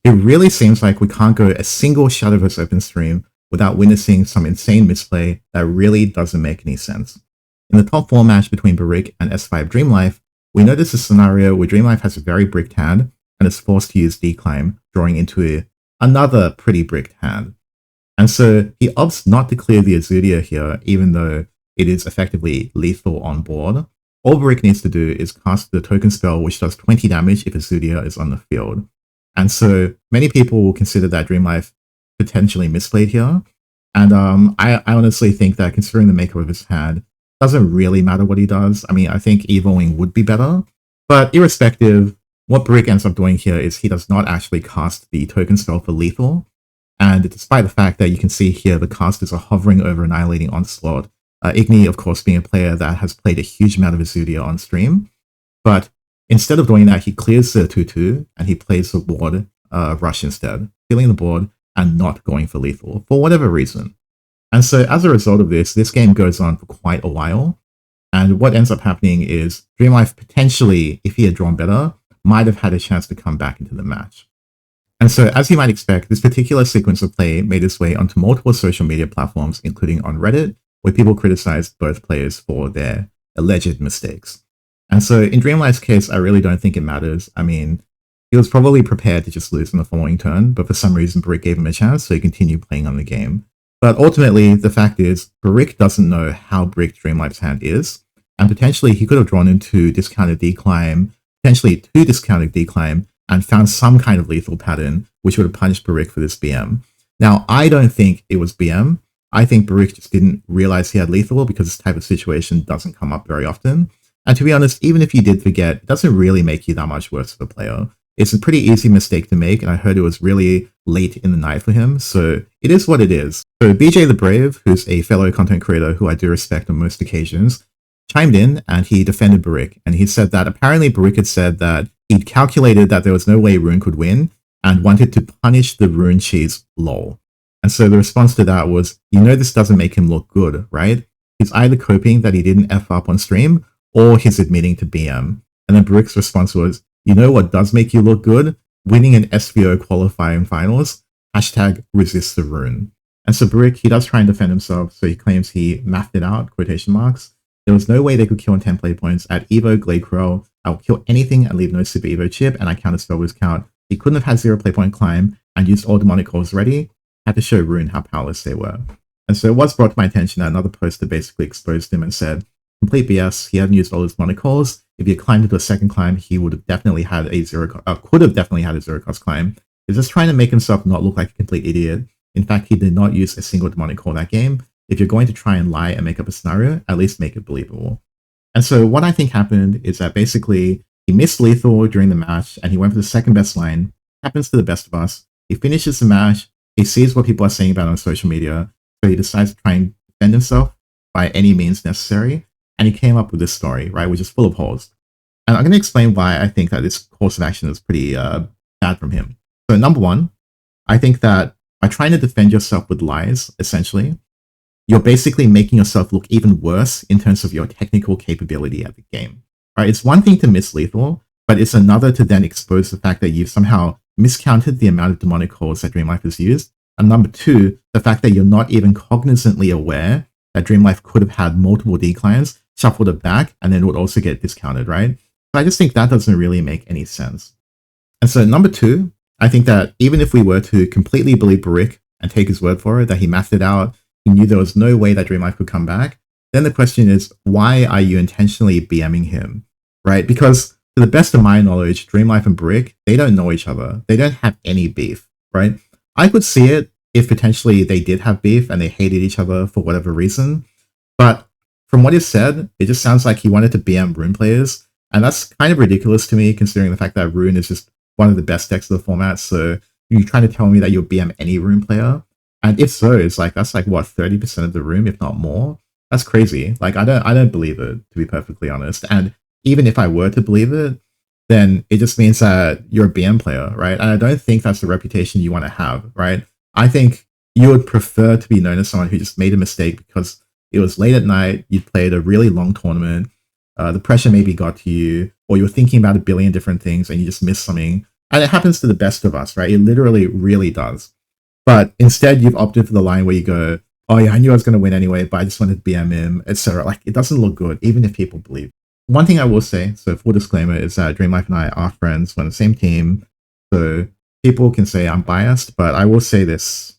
It really seems like we can't go a single Shadowverse open stream without witnessing some insane misplay that really doesn't make any sense. In the top 4 match between Barik and S5 Dreamlife, we notice a scenario where Dreamlife has a very bricked hand and is forced to use declimb, drawing into another pretty bricked hand. And so he opts not to clear the Izudia here, even though it is effectively lethal on board. All Barik needs to do is cast the token spell, which does 20 damage if Izudia is on the field. And so many people will consider that Dreamlife potentially misplayed here. And I honestly think that considering the makeup of his hand, doesn't really matter what he does. I mean, I think evoing would be better. But irrespective, what Barik ends up doing here is he does not actually cast the token spell for lethal. And despite the fact that you can see here the casters are hovering over Annihilating Onslaught, Igni, of course, being a player that has played a huge amount of Izudia on stream. But instead of doing that, he clears the 2-2 and he plays the ward rush instead, killing the board and not going for lethal for whatever reason. And so as a result of this game goes on for quite a while. And what ends up happening is Dreamlife potentially, if he had drawn better, might have had a chance to come back into the match. And so as you might expect, this particular sequence of play made its way onto multiple social media platforms, including on Reddit, where people criticized both players for their alleged mistakes. And so in Dreamlife's case, I really don't think it matters. I mean, he was probably prepared to just lose in the following turn, but for some reason Barik gave him a chance, so he continued playing on the game. But ultimately, the fact is, Barik doesn't know how bricked Dreamlife's hand is, and potentially he could have drawn into discounted declimb, potentially 2 discounted declimb, and found some kind of lethal pattern, which would have punished Barik for this BM. Now, I don't think it was BM. I think Barik just didn't realize he had lethal because this type of situation doesn't come up very often. And to be honest, even if you did forget, it doesn't really make you that much worse of a player. It's a pretty easy mistake to make, and I heard it was really late in the night for him, so it is what it is. So BJ the Brave, who's a fellow content creator who I do respect on most occasions, chimed in and he defended Barik, and he said that apparently Barik had said that he'd calculated that there was no way Rune could win and wanted to punish the Rune cheese lol. And so the response to that was, you know this doesn't make him look good, right? He's either coping that he didn't F up on stream, or he's admitting to BM. And then Barik's response was, you know what does make you look good? Winning an SVO qualifying finals, hashtag resist the rune. And so Barik, he does try and defend himself, so he claims he mathed it out, quotation marks. There was no way they could kill on 10 play points. At Evo Glade Crow, I will kill anything and leave no Super Evo chip, and I counterspell with count. He couldn't have had 0 play point climb and used all demonic calls ready. Had to show Rune how powerless they were. And so it was brought to my attention that another poster basically exposed him and said, complete BS, he hadn't used all his demonic calls. If he had climbed into a second climb, he would have definitely had a could have definitely had a 0 cost climb. He's just trying to make himself not look like a complete idiot. In fact, he did not use a single demonic call that game. If you're going to try and lie and make up a scenario, at least make it believable. And so what I think happened is that basically he missed lethal during the match and he went for the second best line. Happens to the best of us. He finishes the match. He sees what people are saying about it on social media. So he decides to try and defend himself by any means necessary. And he came up with this story, right, which is full of holes. And I'm going to explain why I think that this course of action is pretty bad from him. So number one, I think that by trying to defend yourself with lies, essentially, you're basically making yourself look even worse in terms of your technical capability at the game. Right? It's one thing to miss lethal, but it's another to then expose the fact that you've somehow miscounted the amount of demonic calls that Dreamlife has used. And number two, the fact that you're not even cognizantly aware that Dreamlife could have had multiple declines, shuffled it back, and then it would also get discounted, right? But I just think that doesn't really make any sense. And so number two, I think that even if we were to completely believe Barik and take his word for it, that he mathed it out, he knew there was no way that Dreamlife could come back, then the question is, why are you intentionally BMing him, right? Because to the best of my knowledge, Dreamlife and Barik, they don't know each other. They don't have any beef, right? I could see it if potentially they did have beef and they hated each other for whatever reason. But from what is said, it just sounds like he wanted to BM Rune players. And that's kind of ridiculous to me, considering the fact that Rune is just one of the best decks of the format. So you're trying to tell me that you'll BM any Rune player? And if so, it's like, that's like, what, 30% of the room, if not more? That's crazy. Like, I don't believe it, to be perfectly honest. And even if I were to believe it, then it just means that you're a BM player, right? And I don't think that's the reputation you want to have, right? I think you would prefer to be known as someone who just made a mistake because it was late at night, you played a really long tournament, the pressure maybe got to you, or you were thinking about a billion different things and you just missed something And it happens to the best of us, right? It literally really does. But instead, you've opted for the line where you go, oh yeah, I knew I was going to win anyway, but I just wanted to BM him, etc. Like, it doesn't look good, even if people believe. One thing I will say, so full disclaimer, is that Dream Life and I are friends. We're on the same team. So people can say I'm biased, but I will say this.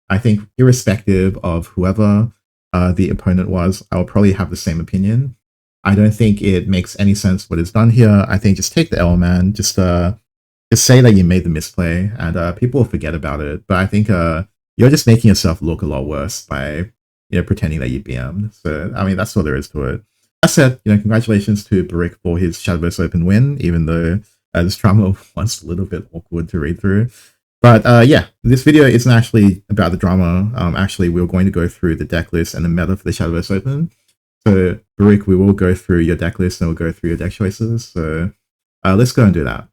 I think irrespective of whoever the opponent was, I will probably have the same opinion. I don't think it makes any sense what is done here. I think just take the L, man. Just say that you made the misplay, and people will forget about it. But I think you're just making yourself look a lot worse by pretending that you BM'd. So I mean, that's all there is to it. That said, congratulations to Barik for his Shadowverse Open win, even though this drama was a little bit awkward to read through. But yeah, this video isn't actually about the drama. Actually, we're going to go through the deck list and the meta for the Shadowverse Open. So, Barik, we will go through your deck list and we'll go through your deck choices. So, let's go and do that.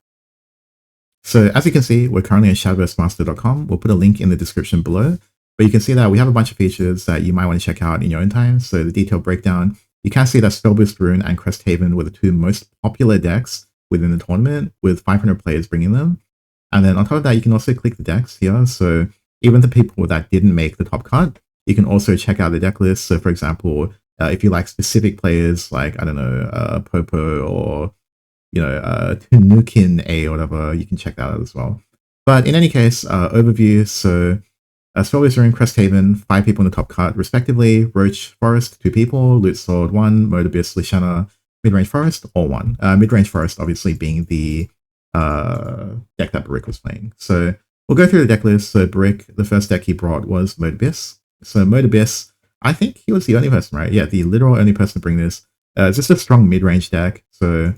So, as you can see, we're currently on shadowversemaster.com. We'll put a link in the description below. But you can see that we have a bunch of features that you might want to check out in your own time. So, the detailed breakdown. You can see that Spellboost Rune and Cresthaven were the two most popular decks within the tournament, with 500 players bringing them. And then on top of that, you can also click the decks here. So even the people that didn't make the top cut, you can also check out the deck list. So for example, if you like specific players like, I don't know, Popo or, Tanukin A or whatever, you can check that out as well. But in any case, overview. So Spellboost Rune, Cresthaven, 5 people in the top cut respectively. Roach Forest, 2 people. Loot Sword, 1. Mode Abyss, Lishana, Midrange Forest, all 1. Midrange Forest obviously being the deck that Barik was playing. So we'll go through the deck list. So Barik, the first deck he brought was Mode Abyss. So Mode Abyss, I think he was the only person, right? Yeah, the literal only person to bring this. It's just a strong mid-range deck. So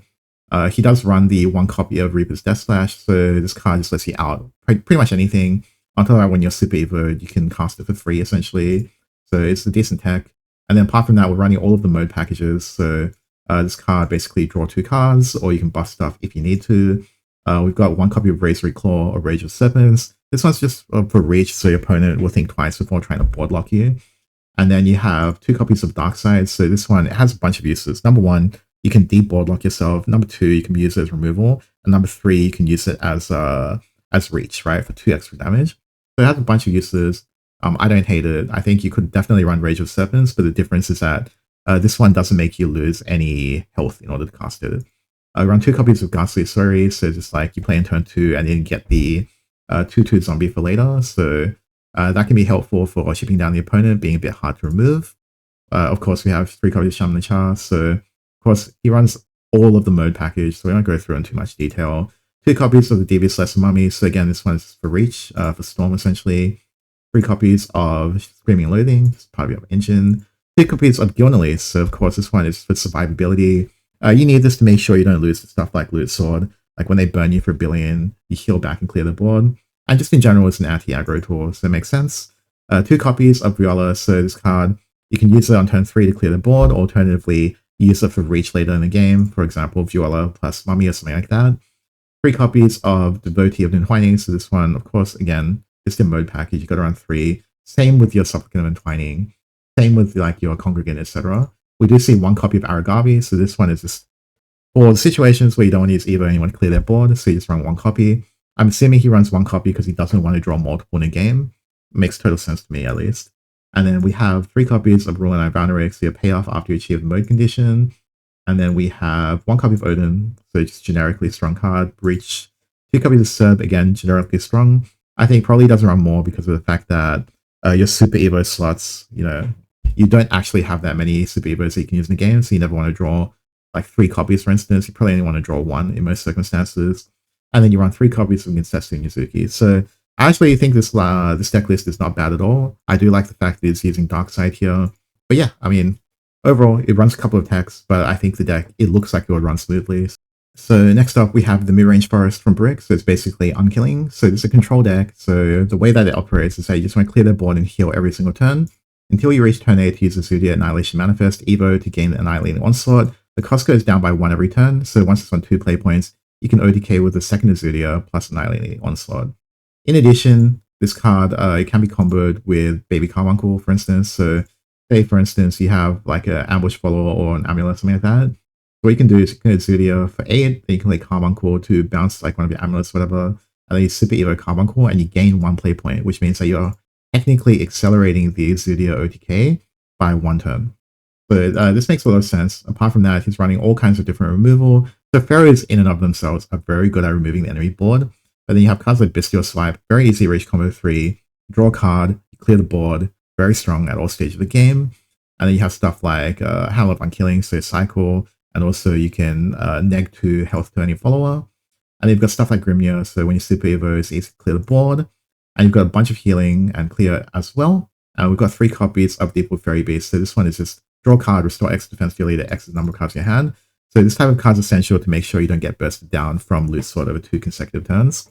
he does run the 1 copy of Reaper's Death Slash. So this card just lets you out pretty much anything. On top of that, when you're Super Evo, you can cast it for free, essentially. So it's a decent tech. And then apart from that, we're running all of the mode packages. So this card basically draw 2 cards, or you can bust stuff if you need to. We've got 1 copy of Razory Claw or Rage of Serpents. This one's just for reach, so your opponent will think twice before trying to board lock you. And then you have 2 copies of Darkside. So this one, it has a bunch of uses. Number 1, you can de-board lock yourself. Number 2, you can use it as removal. And number 3, you can use it as reach, right, for 2 extra damage. So it has a bunch of uses. I don't hate it. I think you could definitely run Rage of Serpents, but the difference is that this one doesn't make you lose any health in order to cast it. Run 2 copies of Ghastly Sorry, so just like you play in turn 2 and then get the 2/2 zombie for later. So that can be helpful for chipping down the opponent, being a bit hard to remove. Of course, we have 3 copies of Shaman Char, so of course he runs all of the mode package, so we won't go through in too much detail. 2 copies of the Devious Lesser Mummy, so again, this one is for reach, for Storm essentially. 3 copies of Screaming Loathing, it's part of your engine. 2 copies of Gilnelise, so of course this one is for survivability. You need this to make sure you don't lose to stuff like Loot Sword. Like when they burn you for 1 billion, you heal back and clear the board. And just in general, it's an anti-aggro tool, so it makes sense. 2 copies of Viola, so this card, you can use it on turn 3 to clear the board, alternatively, use it for reach later in the game, for example, Viola plus Mummy or something like that. 3 copies of Devotee of Entwining, so this one, of course, again, just a mode package, you got to run 3. Same with your Supplicant of Entwining, same with like your Congregant, etc. We do see 1 copy of Aragavi, so this one is just for situations where you don't want to use Evo and you want to clear their board, so you just run 1 copy. I'm assuming he runs 1 copy because he doesn't want to draw multiple in a game. Makes total sense to me, at least. And then we have 3 copies of Rule and Ivaneric, so your payoff after you achieve the mode condition. And then we have 1 copy of Odin, so just generically strong card. Breach. 2 copies of Serb, again, generically strong. I think probably doesn't run more because of the fact that your Super Evo slots, you don't actually have that many Super Evos that you can use in the game, so you never want to draw like 3 copies, for instance. You probably only want to draw 1 in most circumstances. And then you run 3 copies of Ginsetsu and Yuzuki. So I actually think this deck list is not bad at all. I do like the fact that it's using Darkside here. But yeah, I mean, overall, it runs a couple of techs, but I think the deck, it looks like it would run smoothly. So next up, we have the Mid-Range Forest from Brick. So it's basically unkilling. So it's a control deck. So the way that it operates is that you just want to clear their board and heal every single turn. Until you reach turn 8, use the Izudia Annihilation Manifest Evo to gain the Annihilating Onslaught. The cost goes down by 1 every turn. So once it's on 2 play points, you can OTK with the second Izudia plus Annihilating Onslaught. In addition, this card it can be comboed with Baby Carbuncle, for instance. So say, for instance, you have like an Ambush Follower or an Amulet, something like that. what you can do is you can get Izudia for 8, then you can play Carbuncle to bounce like one of your amulets, whatever, and then you Super Evo Carbuncle and you gain 1 play point, which means that you're technically accelerating the Izudia OTK by 1 turn. But this makes a lot of sense. Apart from that, he's running all kinds of different removal. So fairies in and of themselves are very good at removing the enemy board. But then you have cards like Bestial Swipe, very easy reach combo 3, draw a card, clear the board, very strong at all stages of the game. And then you have stuff like Howl of Unkilling, so cycle, and also you can neg 2 health to any follower. And you've got stuff like Grimnir, so when you Super Evo, it's easy to clear the board. And you've got a bunch of healing and clear as well. And we've got 3 copies of Deep Wood Fairy Beast, so this one is just draw a card, restore X defense to your leader, X is the number of cards in your hand. So this type of card is essential to make sure you don't get bursted down from Loot Sword over 2 consecutive turns.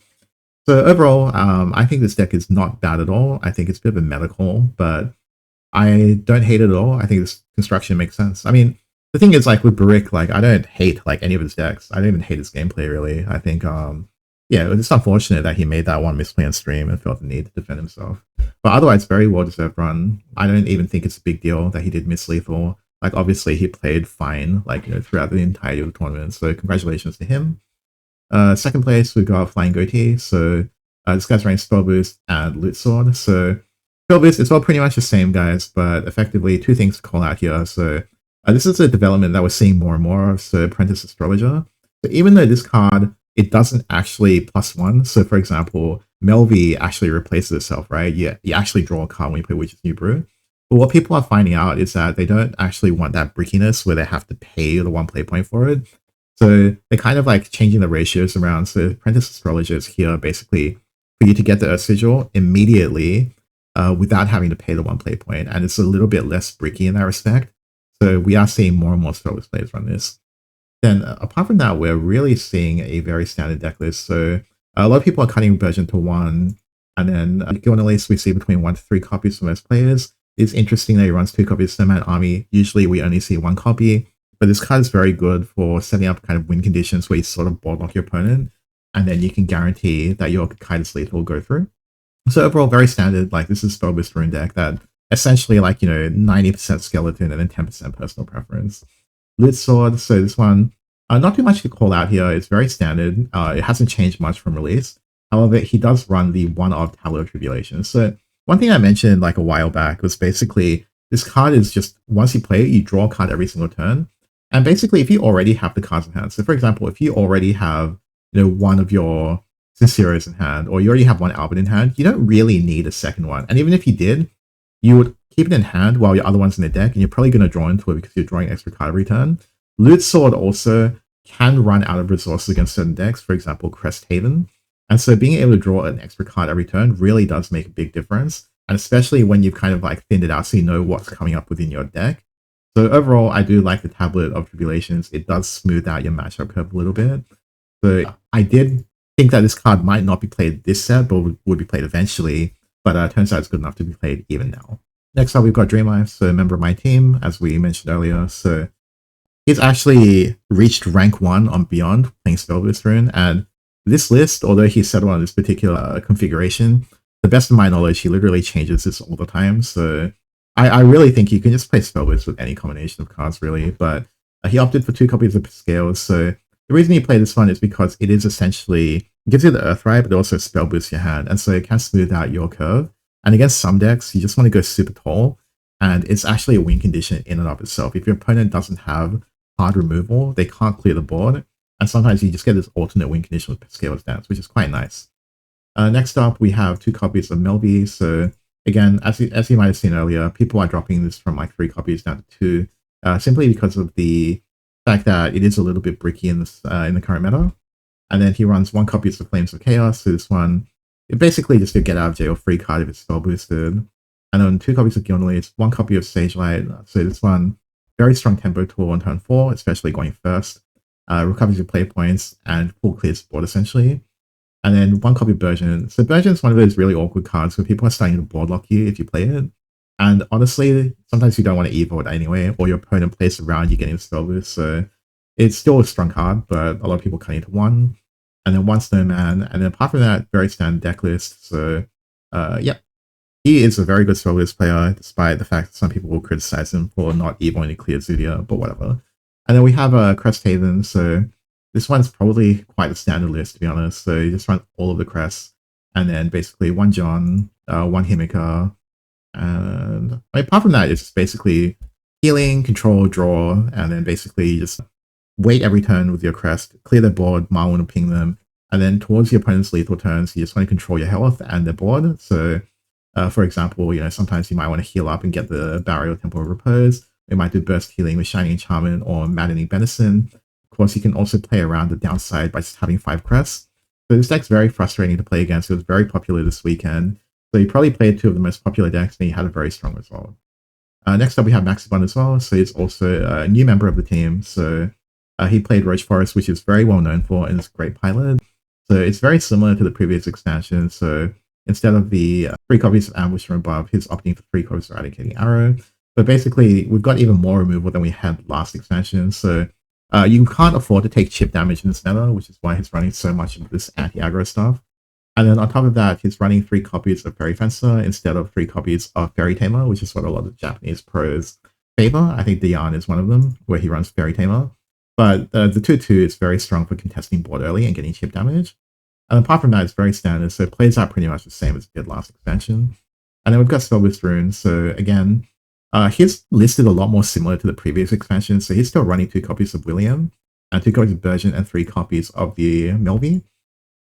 So overall, I think this deck is not bad at all. I think it's a bit of a meta call, but I don't hate it at all. I think this construction makes sense. I mean, the thing is, like with Barik, like I don't hate like any of his decks. I don't even hate his gameplay really. I think yeah, it's unfortunate that he made that one misplay on stream and felt the need to defend himself. But otherwise, very well deserved run. I don't even think it's a big deal that he did miss lethal. Like obviously he played fine, like throughout the entirety of the tournament. So congratulations to him. Second place we got Flying Goatee. So this guy's running Spell Boost and Loot Sword. So Spell Boost is all pretty much the same, guys, but effectively 2 things to call out here. So this is a development that we're seeing more and more of. So Apprentice Astrologer. So even though this card, it doesn't actually +1. So for example, Melvi actually replaces itself, right? You actually draw a card when you play Witch's New Brew. But what people are finding out is that they don't actually want that brickiness where they have to pay the 1 play point for it. So they're kind of like changing the ratios around. So Apprentice Astrologer is here basically for you to get the Earth Sigil immediately without having to pay the 1 play point. And it's a little bit less bricky in that respect. So we are seeing more and more Spellboost players run this. Then apart from that, we're really seeing a very standard deck list. So a lot of people are cutting version to 1. And then Guild List we see between 1 to 3 copies for most players. It's interesting that he runs 2 copies of Snowman Army. Usually we only see 1 copy. But this card is very good for setting up kind of win conditions where you sort of board lock your opponent. And then you can guarantee that your Kai's Lethal will go through. So overall, very standard. Like this is Spellboost Rune deck that essentially like, 90% skeleton and then 10% personal preference. Loot Sword, so this one, not too much to call out here. It's very standard. It hasn't changed much from release. However, he does run the one of Tableau of Tribulation. So one thing I mentioned like a while back was basically this card is just, once you play it, you draw a card every single turn. And basically, if you already have the cards in hand, so for example, if you already have, one of your Sinceros in hand, or you already have one Albert in hand, you don't really need a second one. And even if you did, you would keep it in hand while your other one's in the deck, and you're probably going to draw into it because you're drawing extra card every turn. Loot Sword also can run out of resources against certain decks, for example, Crest Haven. And so being able to draw an extra card every turn really does make a big difference. And especially when you've kind of like thinned it out so you know what's coming up within your deck. So overall, I do like the Tablet of Tribulations. It does smooth out your matchup curve a little bit. So I did think that this card might not be played this set, but would be played eventually. But it turns out it's good enough to be played even now. Next up, we've got Dream Life, so a member of my team, as we mentioned earlier. So he's actually reached rank 1 on Beyond, playing Spellboost Rune. And this list, although he's settled on this particular configuration, to the best of my knowledge, he literally changes this all the time. So I really think you can just play Spellboost with any combination of cards, really. But he opted for 2 copies of Scales. So the reason he played this one is because it is essentially, it gives you the Earthright, but it also spell boosts your hand. And so it can smooth out your curve. And against some decks, you just want to go super tall. And it's actually a win condition in and of itself. If your opponent doesn't have hard removal, they can't clear the board. And sometimes you just get this alternate win condition with Scales Dance, which is quite nice. Next up, we have 2 copies of Melvi. So again, as you might have seen earlier, people are dropping this from like 3 copies down to 2, simply because of the fact that it is a little bit bricky in the current meta. And then he runs 1 copy of the Flames of Chaos. So this one, it basically just a get out of jail free card if it's spell boosted. And then 2 copies of Gilnley, 1 copy of Sagelight. So this one, very strong tempo tool on turn 4, especially going first. Recovers your play points and full clears the board essentially. And then 1 copy of Burgeon. So Burgeon is one of those really awkward cards where people are starting to board lock you if you play it. And honestly, sometimes you don't want to evo it anyway, or your opponent plays around you getting a spell boost. So it's still a strong card, but a lot of people cut into 1. And then 1 Snowman. And then apart from that, very standard deck list. So yeah, he is a very good spell boost player, despite the fact that some people will criticize him for not evoing a clear Izudia, but whatever. And then we have Cresthaven, so this one's probably quite the standard list, to be honest. So you just run all of the crests, and then basically one John, one Himika, and apart from that, it's just basically healing, control, draw, and then basically just wait every turn with your crest, clear the board, Marwyn will ping them, and then towards your opponent's lethal turns, you just want to control your health and their board. So, for example, sometimes you might want to heal up and get the Barrier Temple of Repose. We might do burst healing with Shining Enchantment or Maddening Benison. Of course, you can also play around the downside by just having 5 crests. So this deck's very frustrating to play against. It was very popular this weekend. So you probably played 2 of the most popular decks and you had a very strong result. Next up, we have Maxibon as well. So he's also a new member of the team. So he played Roach Forest, which is very well known for, and it's a great pilot. So it's very similar to the previous expansion. So instead of the 3 copies of Ambush from above, he's opting for 3 copies of Eradicating Arrow. But basically, we've got even more removal than we had last expansion. So you can't afford to take chip damage in this meta, which is why he's running so much of this anti-aggro stuff. And then on top of that, he's running 3 copies of Fairy Fencer instead of 3 copies of Fairy Tamer, which is what a lot of Japanese pros favor. I think Dian is one of them, where he runs Fairy Tamer. But the 2-2 is very strong for contesting board early and getting chip damage. And apart from that, it's very standard, so it plays out pretty much the same as it did last expansion. And then we've got Spellboost Rune, so again, he's listed a lot more similar to the previous expansion, so he's still running 2 copies of William, and 2 copies of Bergen, and 3 copies of the Melvie.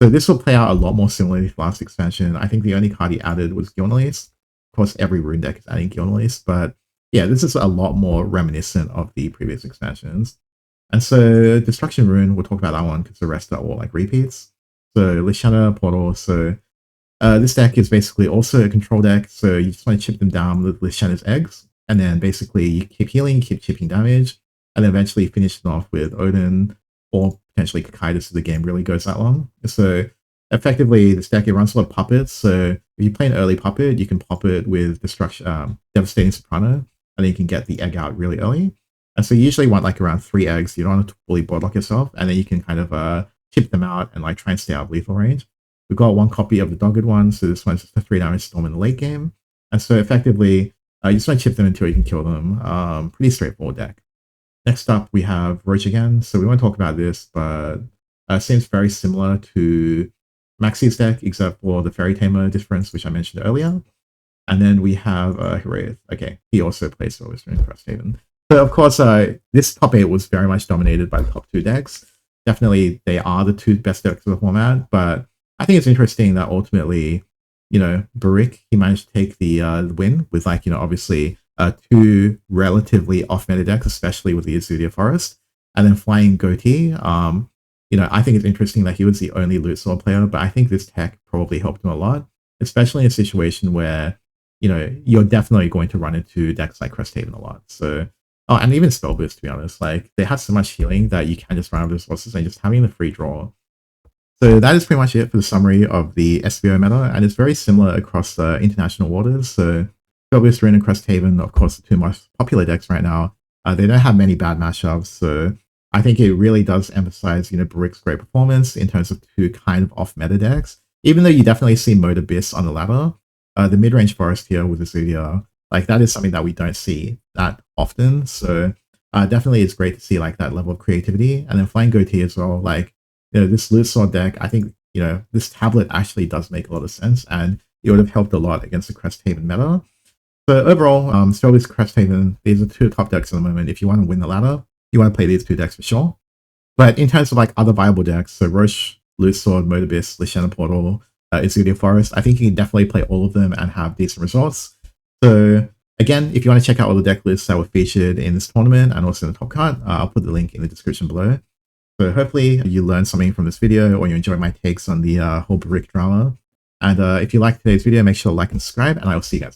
So this will play out a lot more similarly to last expansion. I think the only card he added was Gilnelis. Of course, every rune deck is adding Gilnelis, but yeah, this is a lot more reminiscent of the previous expansions. And so Destruction Rune, we'll talk about that one because the rest are all like repeats. So Lishana, Portal, so this deck is basically also a control deck, so you just want to chip them down with Lishana's eggs, and then basically you keep healing, keep chipping damage, and then eventually finish it off with Odin, or potentially Kakaitis if the game really goes that long. So effectively, this deck, it runs a lot of puppets, so if you play an early puppet, you can pop it with Devastating Soprano, and then you can get the egg out really early. And so you usually want like around 3 eggs, you don't want to fully board lock yourself, and then you can kind of chip them out and like try and stay out of lethal range. We've got 1 copy of the Dogged one, so this one's just a 3 damage storm in the late game. And so effectively, you just want to chip them until you can kill them. Pretty straightforward deck. Next up, we have Roach again. So we won't talk about this, but seems very similar to Maxi's deck, except for the Fairy Tamer difference, which I mentioned earlier. And then we have Hiraeth. Okay, he also plays Spellboost Rune Cresthaven. So of course, this top 8 was very much dominated by the top 2 decks. Definitely, they are the 2 best decks of the format, but I think it's interesting that ultimately, Barik, he managed to take the win with obviously 2 relatively off-meta decks, especially with the Izudia Forest, and then flying Goatee. I think it's interesting that he was the only loot sword player, but I think this tech probably helped him a lot, especially in a situation where, you're definitely going to run into decks like Cresthaven a lot. So, and even Spellboost, to be honest, like they have so much healing that you can just run out of resources and just having the free draw. So that is pretty much it for the summary of the SVO meta, and it's very similar across the international waters. So Shadowverse, Rune, and Cresthaven, of course, the 2 most popular decks right now. They don't have many bad matchups, so I think it really does emphasize, Barik's great performance in terms of 2 kind of off-meta decks. Even though you definitely see Mode Abyss on the ladder, the mid-range Forest here with Izudia, like that is something that we don't see that often. So definitely it's great to see like that level of creativity. And then Flying Goatee as well, like, this loot sword deck, I think, this tablet actually does make a lot of sense, and it would have helped a lot against the Cresthaven meta. So overall, Spellboost, Cresthaven, these are 2 top decks at the moment. If you want to win the ladder, you want to play these 2 decks for sure. But in terms of like other viable decks, so Roche, Loot Sword, Mode Abyss, Lishana Portal, Izudia Forest, I think you can definitely play all of them and have decent results. So again, if you want to check out all the deck lists that were featured in this tournament and also in the top card, I'll put the link in the description below. So hopefully you learned something from this video, or you enjoyed my takes on the whole Barik drama. And if you liked today's video, make sure to like and subscribe, and I will see you guys next time.